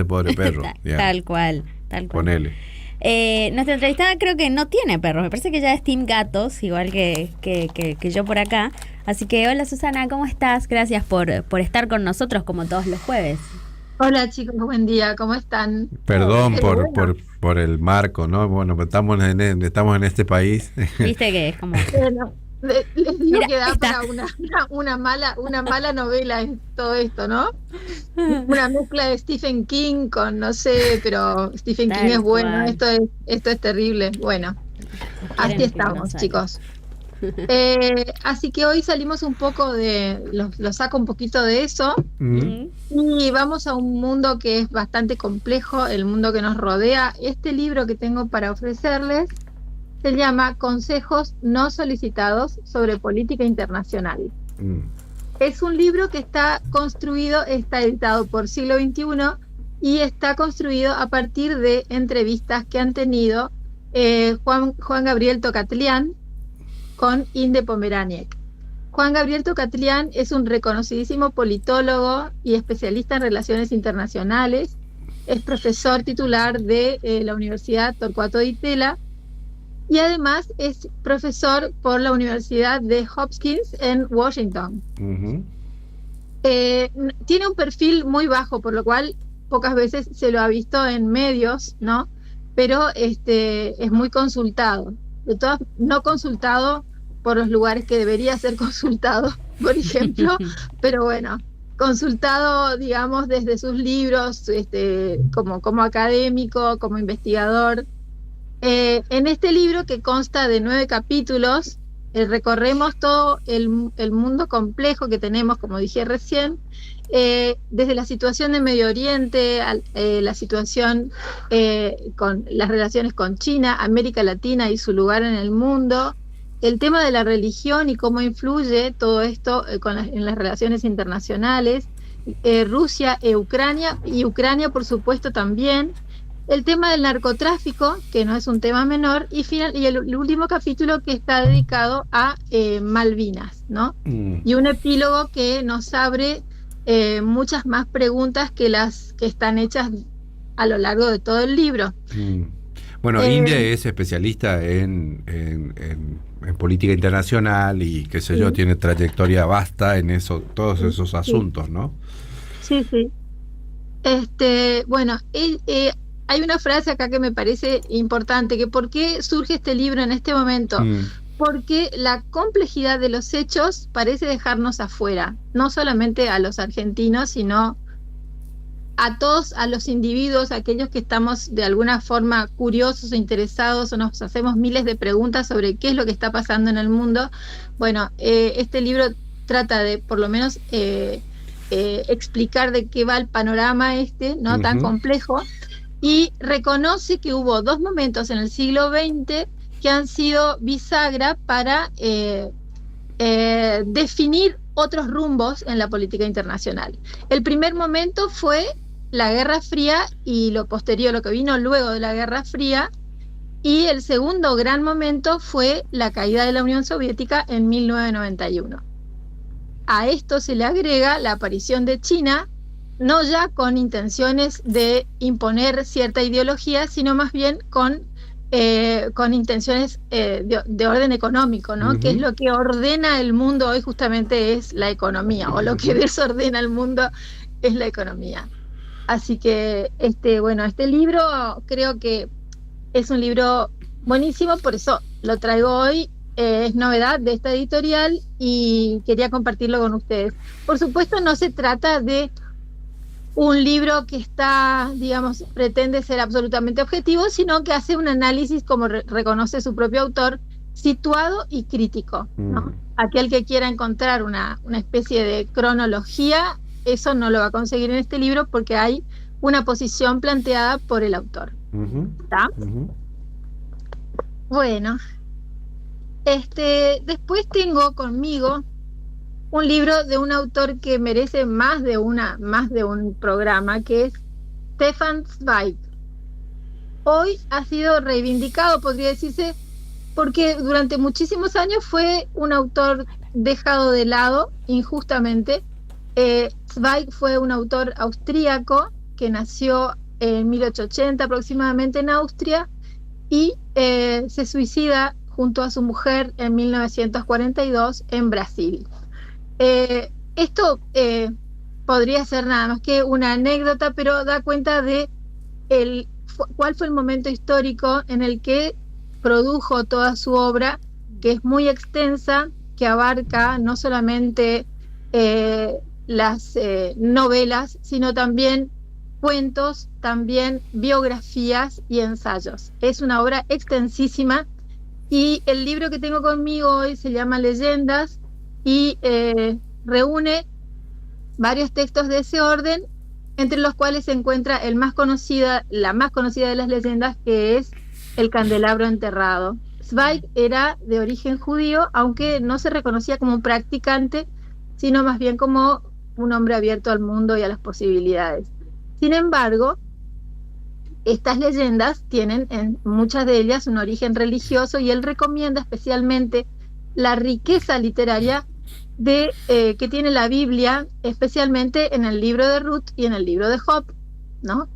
pobre perro. Tal cual. Ponele. Nuestra entrevistada creo que no tiene perros, me parece que ya es team gatos, igual que yo por acá. Así que hola Susana, ¿cómo estás? Gracias por estar con nosotros como todos los jueves. Hola chicos, buen día, ¿cómo están? Perdón Bueno, por el marco, ¿no? Bueno, pero estamos en este país. Viste que es como... bueno, les digo Mira, que da esta. para una mala novela en todo esto, ¿no? Una mezcla de Stephen King con, no sé, pero Stephen King Tal es bueno, cual. esto es terrible. Bueno, Quieren así escribir estamos, Gonzalo. chicos. Así que hoy salimos un poco lo saco un poquito de eso Mm. y vamos a un mundo que es bastante complejo, el mundo que nos rodea. Este libro que tengo para ofrecerles se llama Consejos no solicitados sobre política internacional. Mm. Es un libro que está editado por Siglo XXI y está construido a partir de entrevistas que han tenido Juan Gabriel Tocatlián con Inde Pomeraniec. Juan Gabriel Tocatlián es un reconocidísimo politólogo y especialista en relaciones internacionales. Es profesor titular de la Universidad Torcuato Di Tella y además es profesor por la Universidad de Hopkins en Washington. Ujú. Tiene un perfil muy bajo, por lo cual pocas veces se lo ha visto en medios, ¿no? Pero es muy consultado. No consultado por los lugares que debería ser consultado, por ejemplo, pero bueno, consultado, digamos, desde sus libros, como académico, como investigador. En este libro, que consta de 9 capítulos, recorremos todo el mundo complejo que tenemos, como dije recién, desde la situación de Medio Oriente, la situación con las relaciones con China, América Latina y su lugar en el mundo, el tema de la religión y cómo influye todo esto en las relaciones internacionales, Rusia y Ucrania por supuesto también, el tema del narcotráfico, que no es un tema menor, y el último capítulo que está dedicado a Malvinas, ¿no? Mm. Y un epílogo que nos abre muchas más preguntas que las que están hechas a lo largo de todo el libro. Mm. Bueno, Inde es especialista en política internacional y qué sé yo, Sí. tiene trayectoria vasta en todos esos Sí, asuntos, ¿no? sí, sí. Bueno, hay una frase acá que me parece importante, que ¿por qué surge este libro en este momento? Mm. Porque la complejidad de los hechos parece dejarnos afuera, no solamente a los argentinos, sino a todos, a los individuos, aquellos que estamos de alguna forma curiosos o interesados o nos hacemos miles de preguntas sobre qué es lo que está pasando en el mundo. Bueno, este libro trata de, por lo menos, explicar de qué va el panorama ¿no? Tan Ujú. complejo, y reconoce que hubo 2 momentos en el siglo XX que han sido bisagra para definir otros rumbos en la política internacional. El primer momento fue la Guerra Fría y lo posterior, lo que vino luego de la Guerra Fría, y el segundo gran momento fue la caída de la Unión Soviética en 1991. A esto se le agrega la aparición de China, no ya con intenciones de imponer cierta ideología, sino más bien con intenciones de orden económico, ¿no? Ujú. Que es lo que ordena el mundo hoy, justamente es la economía, o lo que desordena el mundo es la economía. Así que este libro creo que es un libro buenísimo, por eso lo traigo hoy. Es novedad de esta editorial y quería compartirlo con ustedes. Por supuesto, no se trata de un libro que pretende ser absolutamente objetivo, sino que hace un análisis, como reconoce su propio autor, situado y crítico, ¿no? Mm. Aquel que quiera encontrar una especie de cronología, eso no lo va a conseguir en este libro porque hay una posición planteada por el autor. Ujú. ¿Está? Ujú. Bueno, después tengo conmigo un libro de un autor que merece más de un programa, que es Stefan Zweig. Hoy ha sido reivindicado, podría decirse, porque durante muchísimos años fue un autor dejado de lado injustamente. Zweig fue un autor austríaco que nació en 1880 aproximadamente en Austria y se suicida junto a su mujer en 1942 en Brasil. Esto podría ser nada más que una anécdota, pero da cuenta de cuál fue el momento histórico en el que produjo toda su obra, que es muy extensa, que abarca no solamente las novelas, sino también cuentos, también biografías y ensayos. Es una obra extensísima y el libro que tengo conmigo hoy se llama Leyendas y reúne varios textos de ese orden, entre los cuales se encuentra la más conocida de las leyendas, que es El candelabro enterrado. Zweig era de origen judío, aunque no se reconocía como un practicante, sino más bien como un hombre abierto al mundo y a las posibilidades. Sin embargo, estas leyendas tienen en muchas de ellas un origen religioso y él recomienda especialmente la riqueza literaria que tiene la Biblia, especialmente en el libro de Ruth y en el libro de Job, ¿no?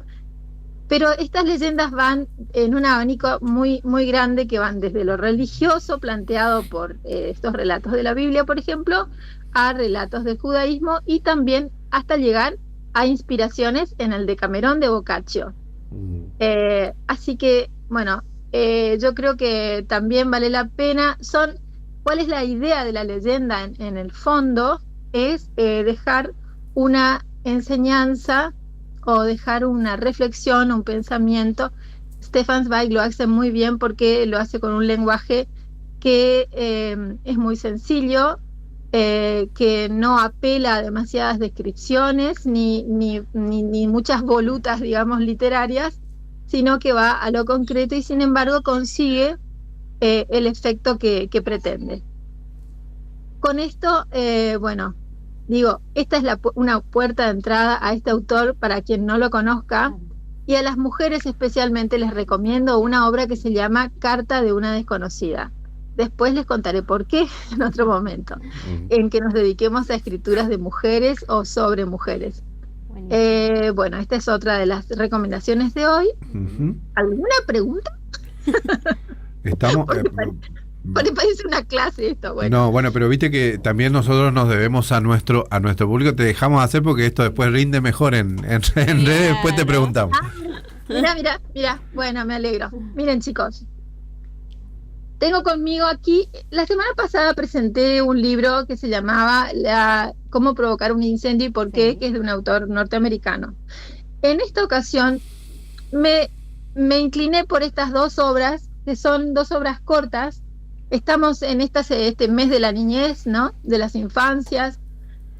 Pero estas leyendas van en un abanico muy, muy grande, que van desde lo religioso planteado por estos relatos de la Biblia, por ejemplo, a relatos de judaísmo y también hasta llegar a inspiraciones en el Decamerón de Boccaccio. Así que, bueno, yo creo que también vale la pena. ¿Cuál es la idea de la leyenda? En el fondo es dejar una enseñanza o dejar una reflexión, un pensamiento. Stefan Zweig lo hace muy bien porque lo hace con un lenguaje que es muy sencillo, que no apela a demasiadas descripciones ni muchas volutas, digamos, literarias, sino que va a lo concreto y sin embargo consigue el efecto que pretende. Con esto, bueno, digo, esta es una puerta de entrada a este autor para quien no lo conozca, y a las mujeres especialmente les recomiendo una obra que se llama Carta de una desconocida. Después les contaré por qué en otro momento, en que nos dediquemos a escrituras de mujeres o sobre mujeres. Bueno, esta es otra de las recomendaciones de hoy. ¿Alguna pregunta? Estamos... parece una clase esto. Bueno. No, bueno, pero viste que también nosotros nos debemos a nuestro público. Te dejamos hacer porque esto después rinde mejor en redes. Después te preguntamos. Mira. Bueno, me alegro. Miren, chicos. Tengo conmigo aquí, la semana pasada presenté un libro que se llamaba Cómo provocar un incendio y por qué, que es de un autor norteamericano. En esta ocasión me incliné por estas dos obras, que son dos obras cortas. Estamos en este mes de la niñez, ¿no? De las infancias.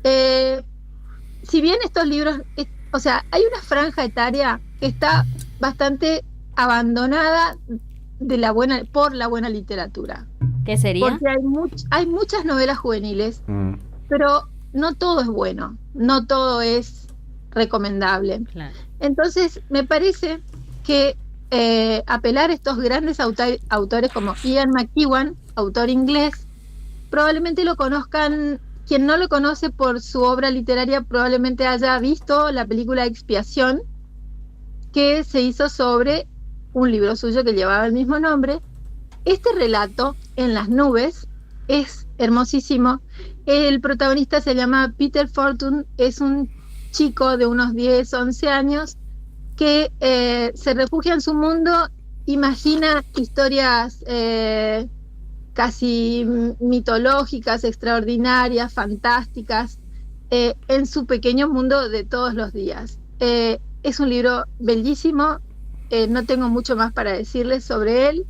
Si bien estos libros, o sea, hay una franja etaria que está bastante abandonada por la buena literatura. ¿Qué sería? Porque hay muchas novelas juveniles, pero no todo es bueno, no todo es recomendable. Claro. Entonces, me parece que apelar a estos grandes autores como Ian McEwan, autor inglés, probablemente lo conozcan. Quien no lo conoce por su obra literaria probablemente haya visto la película Expiación, que se hizo sobre un libro suyo que llevaba el mismo nombre. Este relato, En las nubes, es hermosísimo. El protagonista se llama Peter Fortune, es un chico de unos 10, 11 años que se refugia en su mundo, imagina historias casi mitológicas, extraordinarias, fantásticas, en su pequeño mundo de todos los días. Es un libro bellísimo. No tengo mucho más para decirles sobre él.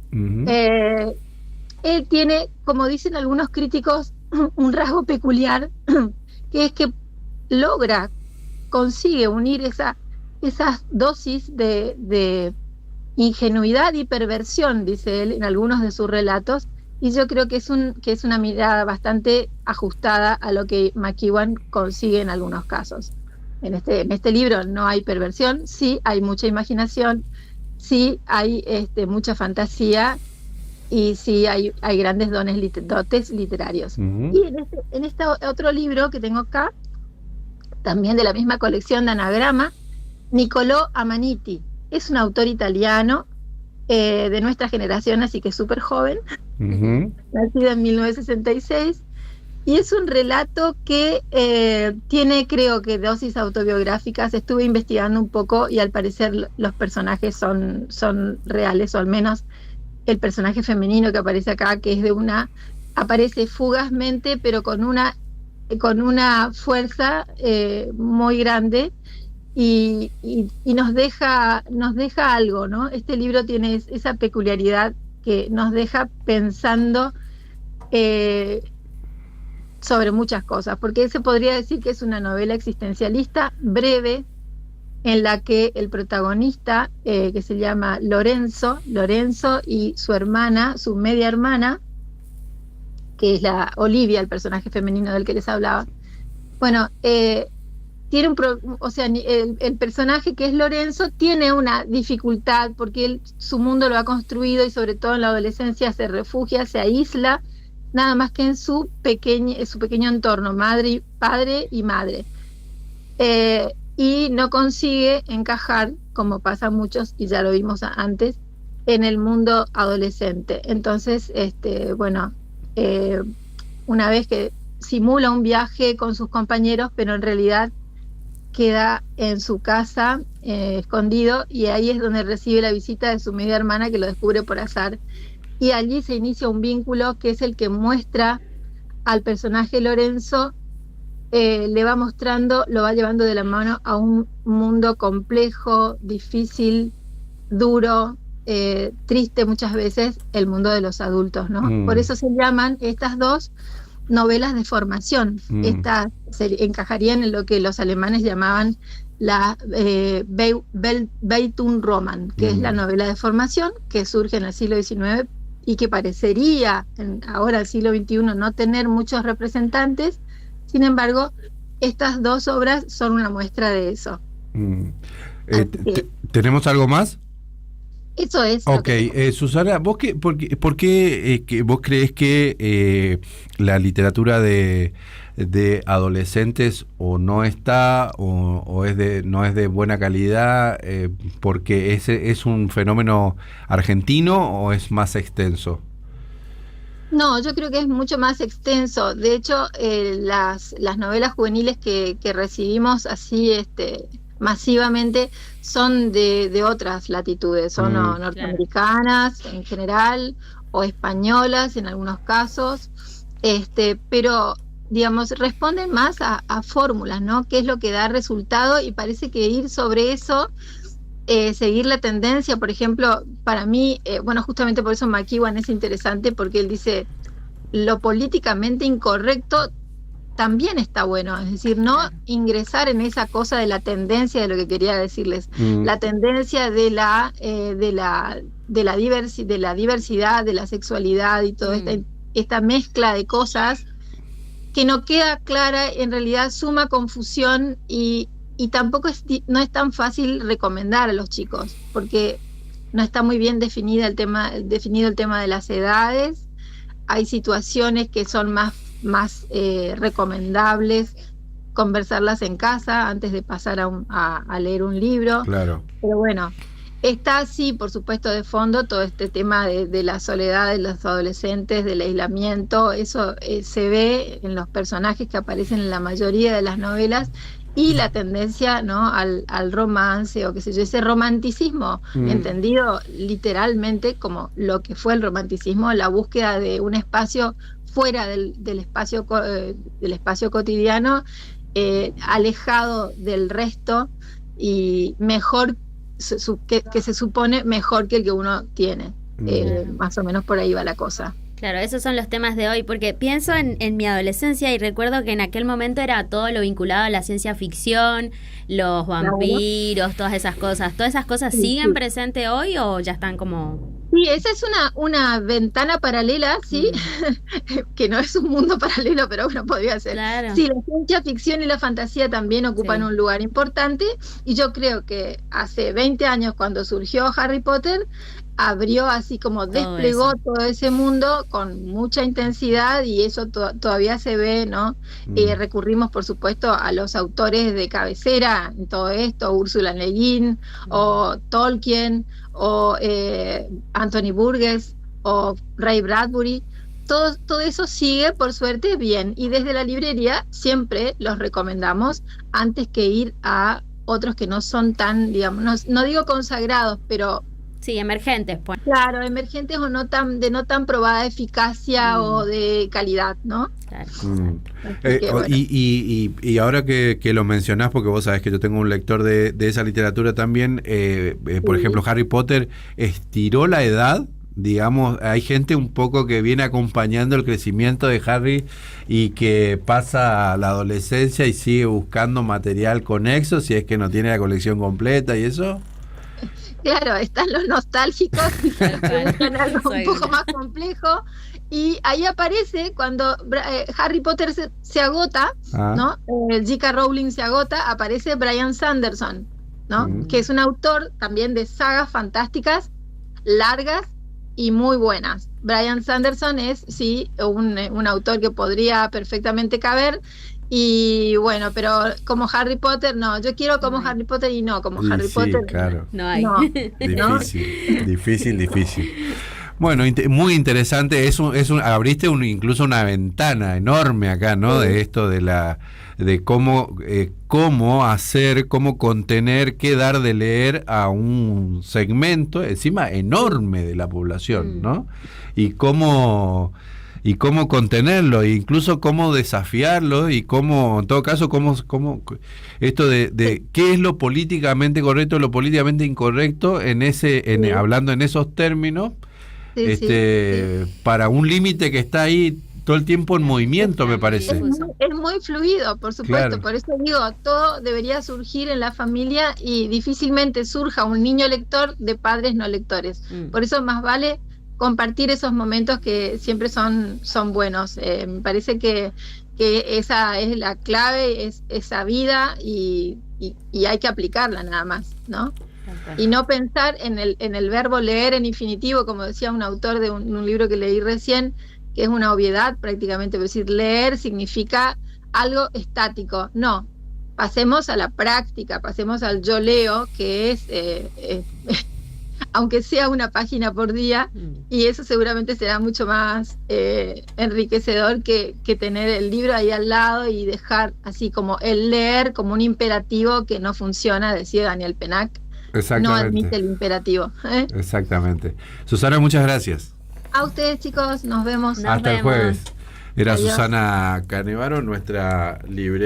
Él tiene, como dicen algunos críticos, un rasgo peculiar, que es que consigue unir esas dosis de ingenuidad y perversión, dice él en algunos de sus relatos, y yo creo que es una mirada bastante ajustada a lo que McEwan consigue en algunos casos. En este libro no hay perversión, sí hay mucha imaginación, sí hay mucha fantasía y sí hay grandes dotes literarios. Y en este otro libro que tengo acá, también de la misma colección de Anagrama, Niccolò Amaniti. Es un autor italiano de nuestra generación, así que súper joven, nacido en 1966, y es un relato que tiene, creo que, dosis autobiográficas. Estuve investigando un poco y al parecer los personajes son reales, o al menos el personaje femenino que aparece acá, que es aparece fugazmente, pero con una fuerza muy grande. Y nos deja algo, ¿no? Este libro tiene esa peculiaridad que nos deja pensando sobre muchas cosas, porque se podría decir que es una novela existencialista breve, en la que el protagonista, que se llama Lorenzo, y su hermana, su media hermana, que es la Olivia, el personaje femenino del que les hablaba, bueno, tiene el personaje que es Lorenzo tiene una dificultad porque su mundo lo ha construido, y sobre todo en la adolescencia se refugia, se aísla, nada más que en su pequeño entorno, padre y madre, y no consigue encajar, como pasa a muchos, y ya lo vimos antes, en el mundo adolescente. Entonces, una vez que simula un viaje con sus compañeros, pero en realidad queda en su casa escondido, y ahí es donde recibe la visita de su media hermana, que lo descubre por azar, y allí se inicia un vínculo que es el que muestra al personaje Lorenzo, le va mostrando, lo va llevando de la mano a un mundo complejo, difícil, duro, triste muchas veces, el mundo de los adultos, ¿no? Por eso se llaman estas dos novelas de formación. Estas se encajarían en lo que los alemanes llamaban la Bildungsroman, que es la novela de formación, que surge en el siglo XIX y que parecería ahora, el siglo XXI, no tener muchos representantes. Sin embargo, estas dos obras son una muestra de eso. ¿Tenemos algo más? Eso es. Ok, Susana, ¿por qué vos crees que la literatura de adolescentes o no está o no es de buena calidad, porque es un fenómeno argentino o es más extenso? No, yo creo que es mucho más extenso. De hecho, las novelas juveniles que recibimos así masivamente son de otras latitudes, son norteamericanas en general, o españolas en algunos casos, pero digamos responden más a fórmulas, ¿no? ¿Qué es lo que da resultado? Y parece que ir sobre eso, seguir la tendencia. Por ejemplo, para mí, justamente por eso McEwan es interesante, porque él dice, lo políticamente incorrecto también está bueno, es decir, no ingresar en esa cosa de la tendencia, de lo que quería decirles, la tendencia de la diversidad, de la sexualidad y toda esta mezcla de cosas que no queda clara, en realidad suma confusión, y tampoco no es tan fácil recomendar a los chicos, porque no está muy bien definido el tema de las edades. Hay situaciones que son más recomendables conversarlas en casa antes de pasar a leer un libro. Claro. Pero bueno, está sí, por supuesto, de fondo todo este tema de la soledad de los adolescentes, del aislamiento. Eso se ve en los personajes que aparecen en la mayoría de las novelas, y la tendencia, ¿no?, al romance, o qué sé yo, ese romanticismo entendido literalmente como lo que fue el romanticismo, la búsqueda de un espacio fuera del espacio cotidiano, alejado del resto, y mejor, que se supone mejor que el que uno tiene. Más o menos por ahí va la cosa. Claro, esos son los temas de hoy, porque pienso en mi adolescencia y recuerdo que en aquel momento era todo lo vinculado a la ciencia ficción, los vampiros, todas esas cosas. ¿Todas esas cosas siguen presentes hoy o ya están como...? Sí, esa es una ventana paralela, ¿sí? Que no es un mundo paralelo, pero bueno, podría ser. Claro. Sí, la ciencia ficción y la fantasía también ocupan un lugar importante, y yo creo que hace 20 años, cuando surgió Harry Potter, abrió así como desplegó todo ese mundo con mucha intensidad y eso todavía se ve, ¿no? Recurrimos, por supuesto, a los autores de cabecera en todo esto, Úrsula Le Guin, o Tolkien, o Anthony Burgess, o Ray Bradbury. Todo eso sigue, por suerte, bien. Y desde la librería siempre los recomendamos antes que ir a otros que no son tan, digamos, no digo consagrados, pero... Sí, emergentes, pues. Claro, emergentes o no tan probada eficacia o de calidad, ¿no? Claro. Bueno. Y ahora que lo mencionás, porque vos sabés que yo tengo un lector de esa literatura también, por ejemplo, Harry Potter estiró la edad. Digamos, hay gente un poco que viene acompañando el crecimiento de Harry y que pasa a la adolescencia y sigue buscando material conexo, si es que no tiene la colección completa y eso. Claro, están los nostálgicos y los que buscan algo un poco más complejo. Y ahí aparece cuando Harry Potter se agota, ¿no? J.K. Rowling se agota, aparece Brandon Sanderson, ¿no? Que es un autor también de sagas fantásticas largas y muy buenas. Brandon Sanderson es, sí, un autor que podría perfectamente caber. Y bueno, pero como Harry Potter, no. Yo quiero como Harry Potter y no como Harry Potter. Claro. No hay. No. Difícil. Bueno, muy interesante. Abriste incluso una ventana enorme acá, ¿no? De esto de cómo hacer, cómo contener, qué dar de leer a un segmento encima enorme de la población, ¿no? Y cómo contenerlo, e incluso cómo desafiarlo y cómo, en todo caso, cómo esto de qué es lo políticamente correcto, lo políticamente incorrecto hablando en esos términos, para un límite que está ahí todo el tiempo en movimiento, me parece. Es muy fluido, por supuesto, claro. Por eso digo, todo debería surgir en la familia y difícilmente surja un niño lector de padres no lectores. Por eso más vale compartir esos momentos que siempre son buenos. Me parece que esa es la clave, es esa vida y hay que aplicarla nada más, ¿no? Y no pensar en el verbo leer en infinitivo, como decía un autor de un libro que leí recién, que es una obviedad prácticamente, es decir, leer significa algo estático. No, pasemos a la práctica, pasemos al yo leo, que es aunque sea una página por día, y eso seguramente será mucho más enriquecedor que tener el libro ahí al lado y dejar así como el leer como un imperativo que no funciona, decía Daniel Pennac. No admite el imperativo. Exactamente. Susana, muchas gracias. A ustedes, chicos, nos vemos. Hasta el jueves. Era Adiós. Susana Canevaro, nuestra librera.